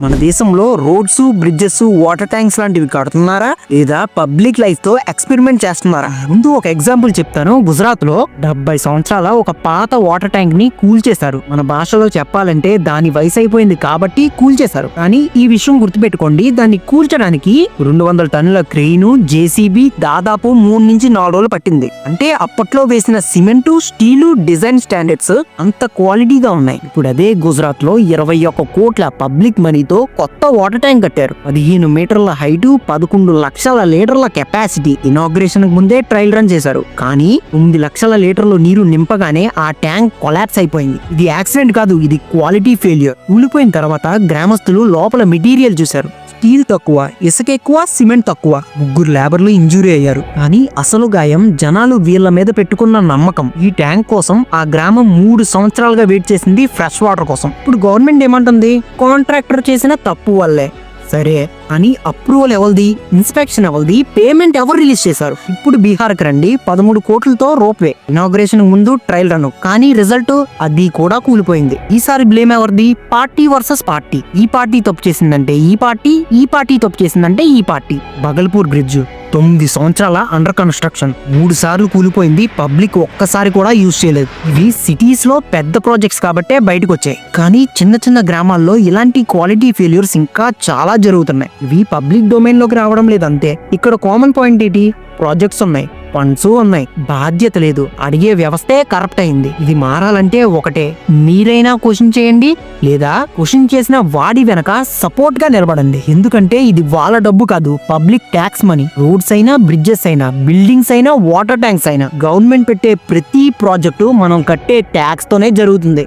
మన దేశంలో roads, bridges, water tanks లాంటివి కడుతున్నారా లేదా పబ్లిక్ లైఫ్ తో ఎక్స్పెరిమెంట్ చేస్తున్నారా? ముందు ఒక ఎగ్జాంపుల్ చెప్తాను. గుజరాత్ లో 70 సంవత్సరాల ఒక పాత వాటర్ ట్యాంక్ ని కూల్చేశారు. మన భాషలో చెప్పాలంటే దాని వయసు అయిపోయింది కాబట్టి కూల్చేశారు. కానీ ఈ విషయం గుర్తుపెట్టుకోండి, దాన్ని కూల్చడానికి 200 టన్నుల క్రెయిన్, జేసీబీ దాదాపు 3 నుంచి 4 రోజులు పట్టింది. అంటే అప్పట్లో వేసిన సిమెంటు, స్టీలు డిజైన్ స్టాండర్డ్స్ అంత క్వాలిటీగా ఉన్నాయి. ఇప్పుడు అదే గుజరాత్ లో 21 కోట్ల పబ్లిక్ మనీ కొత్త వాటర్ ట్యాంక్ కట్టారు. 15 మీటర్ల హైట్, 11 లక్షల లీటర్ల కెపాసిటీ. ఇనాగ్రేషన్ ముందే ట్రయల్ రన్ చేశారు. కానీ 9 లక్షల లీటర్లు నీరు నింపగానే ఆ ట్యాంక్ కొలాప్స్ అయిపోయింది. ఇది యాక్సిడెంట్ కాదు, ఇది క్వాలిటీ ఫెయిల్యూర్. కూలిపోయిన తర్వాత గ్రామస్తులు లోపల మెటీరియల్ చూశారు. స్టీల్ తక్కువ, ఇసుక ఎక్కువ, సిమెంట్ తక్కువ. 3 లేబర్లు ఇంజూరీ అయ్యారు. కానీ అసలు గాయం జనాలు వీళ్ళ మీద పెట్టుకున్న నమ్మకం. ఈ ట్యాంక్ కోసం ఆ గ్రామం 3 సంవత్సరాలుగా వెయిట్ చేసింది ఫ్రెష్ వాటర్ కోసం. ఇప్పుడు గవర్నమెంట్ ఏమంటుంది? కాంట్రాక్టర్ చేసిన తప్పు వల్లే. సరే అని అప్రూవల్ ఎవరిది? ఇన్స్పెక్షన్ ఎవరిది? పేమెంట్ ఎవరు రిలీజ్ చేశారు? ఇప్పుడు బీహార్కి రండి, 13 కోట్లతో రోప్వే. ఇనాగ్రేషన్ ముందు ట్రయల్ రన్, కానీ రిజల్ట్ అది కూడా కూలిపోయింది. ఈసారి బ్లేమ్ ఎవరిది? Party versus party. ఈ పార్టీ తప్పు చేసిందంటే ఈ పార్టీ, ఈ పార్టీ తప్పు చేసిందంటే ఈ పార్టీ. బగల్పూర్ బ్రిడ్జ్ 9 సంవత్సరాల అండర్ కన్స్ట్రక్షన్, 3 సార్లు కూలిపోయింది. పబ్లిక్ ఒక్కసారి కూడా యూజ్ చేయలేదు. ఇవి సిటీస్ లో పెద్ద ప్రాజెక్ట్స్ కాబట్టే బయటకు వచ్చాయి. కానీ చిన్న చిన్న గ్రామాల్లో ఇలాంటి క్వాలిటీ ఫెయిల్యూర్స్ ఇంకా చాలా జరుగుతున్నాయి. ఇవి పబ్లిక్ డొమైన్ లోకి రావడం లేదంతే. ఇక్కడ కామన్ పాయింట్ ఏంటి? ప్రాజెక్ట్స్ ఉన్నాయి, ఫండ్స్ ఉన్నాయి, బాధ్యత లేదు. అడిగే వ్యవస్థే కరప్ట్ అయింది. ఇది మారాలంటే ఒకటే, మీరైనా క్వశ్చన్ చేయండి, లేదా క్వశ్చన్ చేసిన వాడి వెనక సపోర్ట్ గా నిలబడండి. ఎందుకంటే ఇది వాళ్ళ డబ్బు కాదు, పబ్లిక్ ట్యాక్స్ మనీ. రోడ్స్ అయినా, బ్రిడ్జెస్ అయినా, బిల్డింగ్స్ అయినా, వాటర్ ట్యాంక్స్ అయినా, గవర్నమెంట్ పెట్టే ప్రతి ప్రాజెక్టు మనం కట్టే ట్యాక్స్ తోనే జరుగుతుంది.